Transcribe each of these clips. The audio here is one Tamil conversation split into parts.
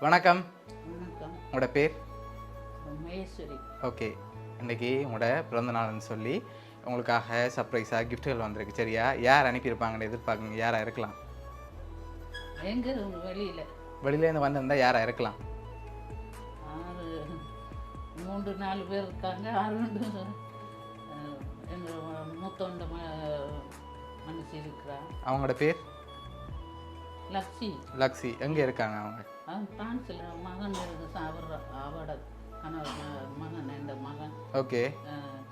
வணக்கம். வணக்கம். உங்களோட பேர்? மகேஸ்வரி. ஓகே. இன்றைக்கி உங்களோட பிறந்த நாள்னு சொல்லி உங்களுக்காக சர்ப்ரைஸாக கிஃப்ட்டுகள் வந்திருக்கு. சரியா? யார் அனுப்பியிருப்பாங்கன்னு எதிர்பார்க்குங்க? யாராக இருக்கலாம்? எங்கே வெளியில் வெளியிலேருந்து வந்திருந்தால் யாராக இருக்கலாம்? 3-4 பேர் இருக்காங்க. 6 எங்கள் மூத்தொண்ட மனசு இருக்கிறா. அவங்களோட பேர்? லக்ஷி. லக்ஷி. எங்கே இருக்காங்க அவங்க? பிரான்ஸில் மகன் இருக்கு. அவரோட கணவர் மகன் இந்த மகன். ஓகே.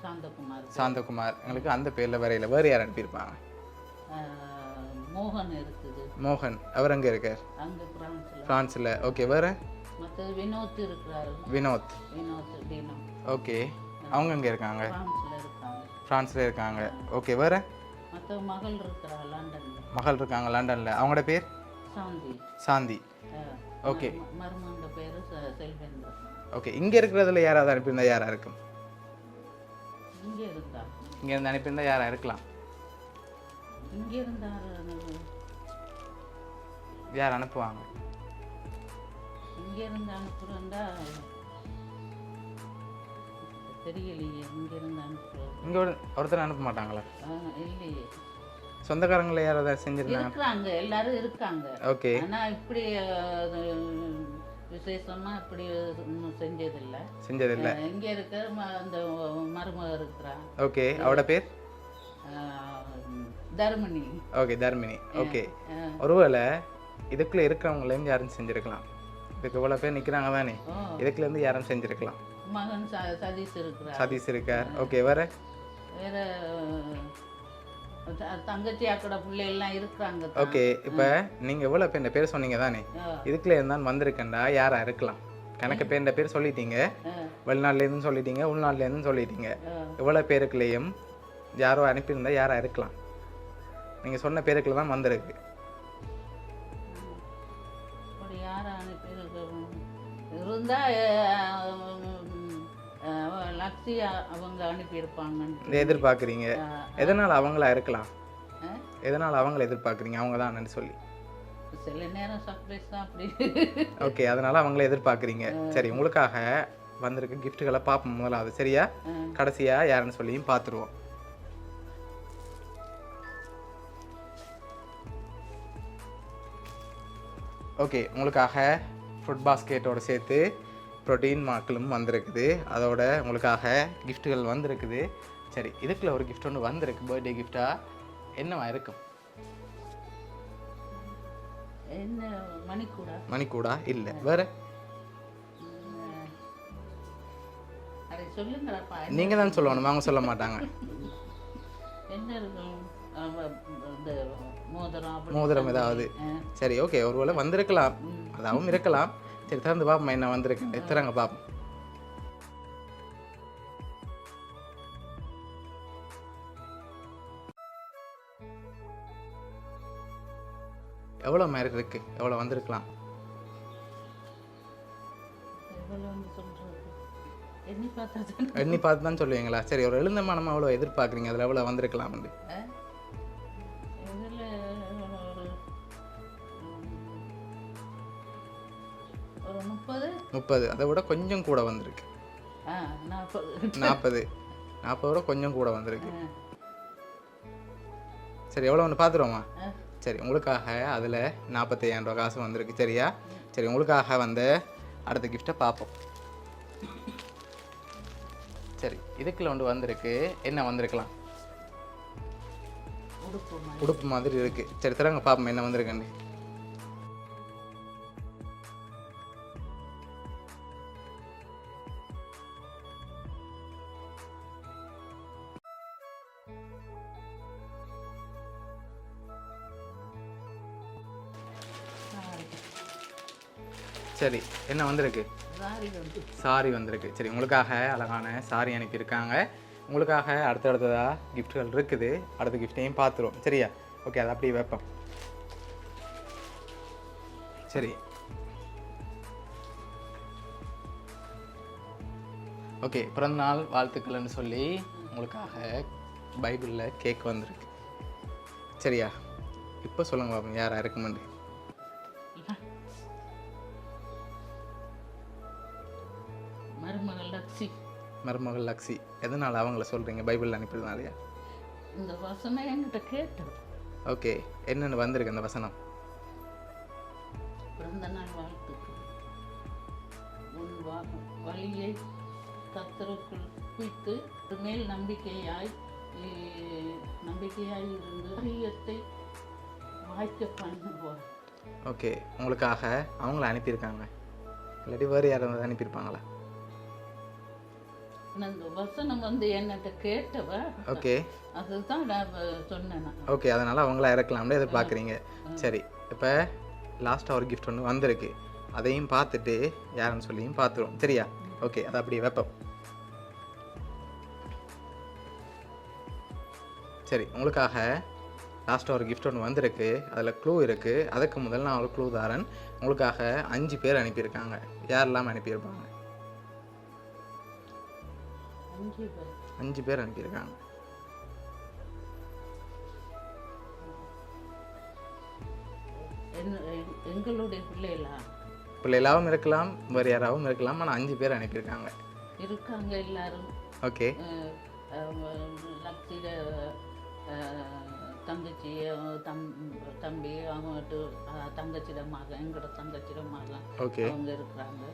சாந்தகுமார். சாந்தகுமார். எங்களுக்கு அந்த பேரில் வரையில் வேறு யார் அனுப்பியிருப்பாங்க? மோகன் இருக்குது. மோகன். அவர் எங்கே இருக்கார்? அங்கே ஃப்ரான்ஸில். ஓகே. வேறு? மற்ற வினோத் இருக்கிறாரு. வினோத். டீனம். ஓகே. அவங்க எங்கே இருக்காங்க? ஃப்ரான்ஸில் இருக்காங்க. ஃப்ரான்ஸில் இருக்காங்க. ஓகே. வேறு? மற்ற மகள் இருக்கிறா லண்டனில். மகள் இருக்காங்க லண்டனில். அவங்களோட பேர்? சாந்தி. சாந்தி. ஓகே. மருமகன் பேர் செல்வேந்திரன். ஓகே. இங்கே இருக்கிறதுல யாராவது அனுப்பியிருந்தா யாராக இருக்கும்? இங்கே இருந்தா. இங்கேருந்து அனுப்பியிருந்தா யாராக இருக்கலாம்? இங்கே இருந்தார். யார் அனுப்புவாங்க? இங்கே இருந்து அனுப்புகிறேன்டா தெரியலையே. இங்கே இருந்து அனுப்புகிறோம். இங்கே ஒருத்தர் அனுப்ப மாட்டாங்களா? இல்லையே. சொந்தக்காரங்களை யாராவது செஞ்சுருந்தாங்க? இருக்கிறாங்க, எல்லாரும் இருக்காங்க. ஓகே. ஆனால் இப்படி விசேஷமாக இப்படி இன்னும் செஞ்சதில்லை. செஞ்சதில்லை. இங்கே இருக்க அந்த மருமக இருக்கிறா. ஓகே. அவட பேர்? தர்மினி. ஓகே. தர்மினி. ஓகே. ஒருவேளை இதுக்குள்ளே இருக்கிறவங்களையும் யாரும் செஞ்சுருக்கலாம். இதுக்கு இவ்வளோ பேர் நிற்கிறாங்க தானே, இதுக்குலேருந்து யாரும் செஞ்சுருக்கலாம். மகன் சதீஷ் இருக்கிறார். சதீஷ் இருக்கார். ஓகே. வேறு? வேறு தங்கச்சி அக்கட பிள்ளைகள்லாம் இருக்கிறாங்க. ஓகே. இப்போ நீங்கள் எவ்வளோ பேர் பேர் சொன்னீங்க தானே, இதுக்குள்ளே இருந்தால் வந்திருக்கேன்டா யாராக இருக்கலாம்? கணக்கு பேர் சொல்லிட்டீங்க. வெளிநாட்டிலேருந்து சொல்லிட்டீங்க, உள்நாட்டிலேருந்து சொல்லிட்டீங்க. இவ்வளோ பேருக்குள்ளேயும் யாரோ அனுப்பியிருந்தா யாராக இருக்கலாம்? நீங்கள் சொன்ன பேருக்குள்ள தான் வந்திருக்கு. யாரை அனுப்பியிருக்க இருந்தா லக்ஷி அவங்க அனுப்பியிருப்பாங்கன்னு எதிர்பார்க்குறீங்க. எதனால் அவங்களா இருக்கலாம்? எதனால் அவங்கள எதிர்பார்க்குறீங்க அவங்க தான் சொல்லி? சில நேரம் சர்ப்ரைஸ் தான் அப்படி. ஓகே. அதனால் அவங்கள எதிர்பார்க்குறீங்க. சரி, உங்களுக்காக வந்திருக்க கிஃப்ட்டுகளை பார்ப்போம் முதலாவது. சரியா? கடைசியாக யாருன்னு சொல்லியும் பார்த்துருவோம். ஓகே. உங்களுக்காக ஃப்ரூட் பாஸ்கெட்டோடு சேர்த்து ப்ரோட்டீன் மாக்களும் வந்திருக்குது. அதோட உங்களுக்காக கிஃப்ட்டுகள் வந்திருக்குது. சரி, இதுக்குள்ள ஒரு கிஃப்ட் ஒன்று வந்திருக்கு. பர்த்டே கிஃப்டாக என்னவா இருக்கும்? என்ன? மணிக்கூடா? மணிக்கூடா இல்லை. வேறு? சொல்லுங்கப்பா. நீங்கள் தான் சொல்லணும், அவங்க சொல்ல மாட்டாங்க. என்ன இருக்கும்? மோதிரம் ஏதாவது? சரி, ஓகே. ஒருவேளை வந்திருக்கலாம், அதாவும் இருக்கலாம். சரி, திறந்து பாப்போம் என்ன வந்திருக்கு. திறங்க பாப்போம். எவ்வளோ மாதிரி இருக்கு? எவ்வளோ வந்திருக்கலாம்? எண்ணி பார்த்து தான் சொல்லுவீங்களா? சரி, ஒரு எழுந்தமானமா எவ்வளோ எதிர்பார்க்குறீங்க? அதில் எவ்வளோ வந்திருக்கலாம்? வந்து 30. அதை விட கொஞ்சம் கூட வந்திருக்கு. 40 விட கொஞ்சம் கூட வந்திருக்கு. சரி, எவ்வளோ ஒன்று பார்த்துருவோமா? சரி, உங்களுக்காக அதில் 45,000 ரூபா காசு வந்திருக்கு. சரியா? சரி, உங்களுக்காக வந்த அடுத்த கிஃப்டை பார்ப்போம். சரி, இதுக்குள்ள ஒன்று வந்திருக்கு. என்ன வந்திருக்கலாம்? உடுப்பு மாதிரி இருக்கு. சரி, திறங்க பார்ப்போம் என்ன வந்திருக்குன்னு. சரி, என்ன வந்திருக்கு? சாரி வந்திருக்கு. சரி, உங்களுக்காக அழகான சாரி அனுப்பியிருக்காங்க. உங்களுக்காக அடுத்ததாக கிஃப்ட்டுகள் இருக்குது. அடுத்த கிஃப்ட்டையும் பார்த்துருவோம். சரியா? ஓகே. அதை அப்படியே வைப்போம். சரி, ஓகே. பிறந்தநாள் வாழ்த்துக்கள்னு சொல்லி உங்களுக்காக பைபிளில் கேக் வந்திருக்கு. சரியா? இப்போ சொல்லுங்க பாப்போம் யாராக இருக்குமெண்டு. லக்ஸி. மருமகள் லக்ஸி. எதனால் அவங்கள சொல்கிறீங்க? பைபிள் அனுப்பிடுறதுனாலயா? இந்த வசனம் என்கிட்ட கேட்டது. ஓகே, என்னென்னு வந்திருக்கு அந்த வசனம்? பிறந்த நாள் வாழ்த்துக்கு. உன் வழியை கர்த்தருக்குள் குவித்து மேல் நம்பிக்கையாய் இருந்து காரியத்தை வாய்க்க பண்ணுவார். ஓகே, உங்களுக்காக அவங்கள அனுப்பியிருக்காங்க, இல்லாட்டி வேறு யாராவது அனுப்பியிருப்பாங்களா? இந்த வசனம் வந்து என்னட்ட கேட்டவ. ஓகே, அதுதான் நான் சொன்னேன். ஓகே, அதனால் அவங்கள இறக்கலாம்னு எதிர்பார்க்குறீங்க. சரி, இப்போ லாஸ்ட்டாக ஒரு கிஃப்ட் ஒன்று வந்திருக்கு, அதையும் பார்த்துட்டு யாருன்னு சொல்லியும் பார்த்துருவோம். சரியா? ஓகே, அதை அப்படியே வைப்போம். சரி, உங்களுக்காக லாஸ்ட்டாக ஒரு கிஃப்ட் ஒன்று வந்திருக்கு, அதில் க்ளூ இருக்குது. அதுக்கு முதல்ல நான் ஒரு க்ளூ தாரன். உங்களுக்காக 5 பேர் அனுப்பியிருக்காங்க. யாரெல்லாம் அனுப்பியிருப்பாங்க? 5 பேர் அனுப்பியிருக்காங்க. எங்களுடைய பிள்ளைகளாகவும் இருக்கலாம், வேறு யாராகவும் இருக்கலாம். ஆனால் 5 பேர் அனுப்பியிருக்காங்க இருக்காங்க எல்லாரும். ஓகே, லக்ஸிட தங்கச்சி தம்பி அவங்கட்டு தங்கச்சிட மகன், எங்களோட தங்கச்சிட மகன் ஓகே, அவங்க இருக்கிறாங்க.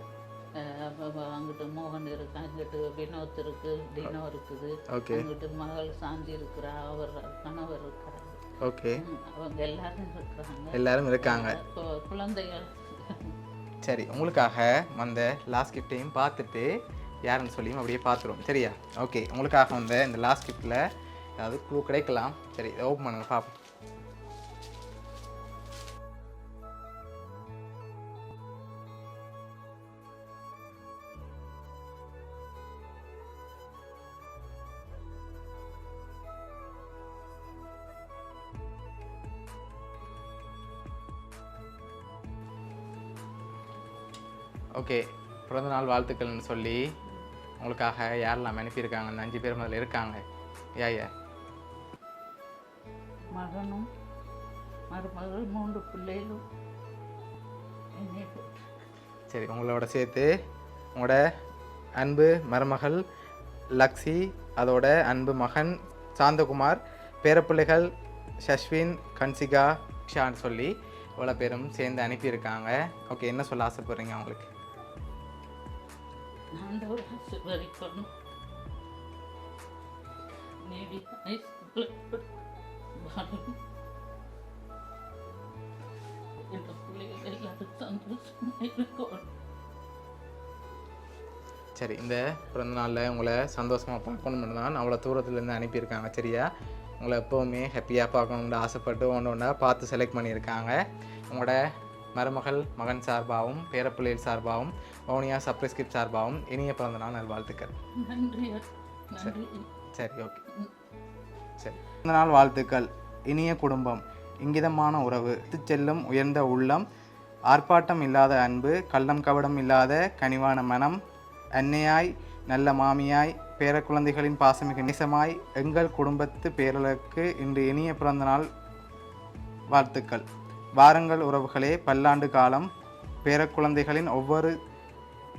அங்கிட்டு மோகன் இருக்கு, அங்கிட்டு வினோத் இருக்கு, டினோ இருக்குது, ஓகே, அங்கிட்டு மகள் சாந்தி இருக்கிறா, அவர் கணவர் இருக்கிறாங்க. ஓகே, அவங்க எல்லாரும் இருக்கிறாங்க, எல்லாரும் இருக்காங்க, குழந்தைகள். சரி, உங்களுக்காக வந்த லாஸ்ட் கிஃப்டையும் பார்த்துட்டு யாருன்னு சொல்லியும் அப்படியே பார்த்துருவோம். சரியா? ஓகே, உங்களுக்காக வந்த இந்த லாஸ்ட் கிஃப்டில் ஏதாவது க்ளூ கிடைக்கலாம். சரி, இதை ஓப்பன் பண்ணுங்க பார்ப்போம். ஓகே, பிறந்தநாள் வாழ்த்துக்கள்னு சொல்லி உங்களுக்காக யாரெல்லாம் அனுப்பியிருக்காங்க? அந்த 5 பேர் முதல்ல இருக்காங்க. யார்? மகனும் மருமகள் 3 பிள்ளைகளும். சரி, உங்களோட சேர்த்து உங்களோட அன்பு மருமகள் லக்ஸி, அதோட அன்பு மகன் சாந்தகுமார், பேரப்பிள்ளைகள் ஷஸ்வின், கன்சிகா, ஷான்னு சொல்லி இவ்வளோ பேரும் சேர்ந்து அனுப்பியிருக்காங்க. ஓகே, என்ன சொல்ல ஆசைப்படுறீங்க அவங்களுக்கு? சரி, இந்த பிறந்த நாளில் உங்களை சந்தோஷமாக பார்க்கணும்னு தான் அவ்வளோ தூரத்துலேருந்து அனுப்பியிருக்காங்க. சரியா? உங்களை எப்போவுமே ஹாப்பியாக பார்க்கணுன்னு ஆசைப்பட்டு ஒன்றா பார்த்து செலக்ட் பண்ணியிருக்காங்க. உங்களோட மருமகள் மகன் சார்பாகவும் பேரப்பிள்ளைகள் சார்பாகவும் வவுனியா சப்ரஸ்கிரிப்ட் சார்பாகவும் இனிய பிறந்தநாள் நல்வாழ்த்துக்கள். சரி, ஓகே, சரி. பிறந்தநாள் வாழ்த்துக்கள். இனிய குடும்பம், இங்கிதமான உறவு, செல்லும் உயர்ந்த உள்ளம், ஆர்ப்பாட்டம் இல்லாத அன்பு, கள்ளம் கவடம் இல்லாத கனிவான மனம், அன்னையாய் நல்ல மாமியாய் பேரக்குழந்தைகளின் பாசமிகு நேசமாய் எங்கள் குடும்பத்து பேரலுக்கு இன்று இனிய பிறந்தநாள் வாழ்த்துக்கள். வாருங்கள் உறவுகளே, பல்லாண்டு காலம் பேரக்குழந்தைகளின் ஒவ்வொரு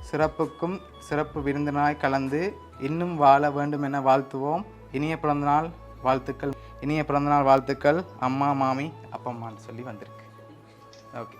சிறப்புக்கும் சிறப்பு விருந்தினாய் கலந்து இன்னும் வாழ வேண்டும் என வாழ்த்துவோம். இனிய பிறந்தநாள் வாழ்த்துக்கள். இனிய பிறந்தநாள் வாழ்த்துக்கள் அம்மா, மாமி, அப்பம்மான்னு சொல்லி வந்திருக்கு. ஓகே.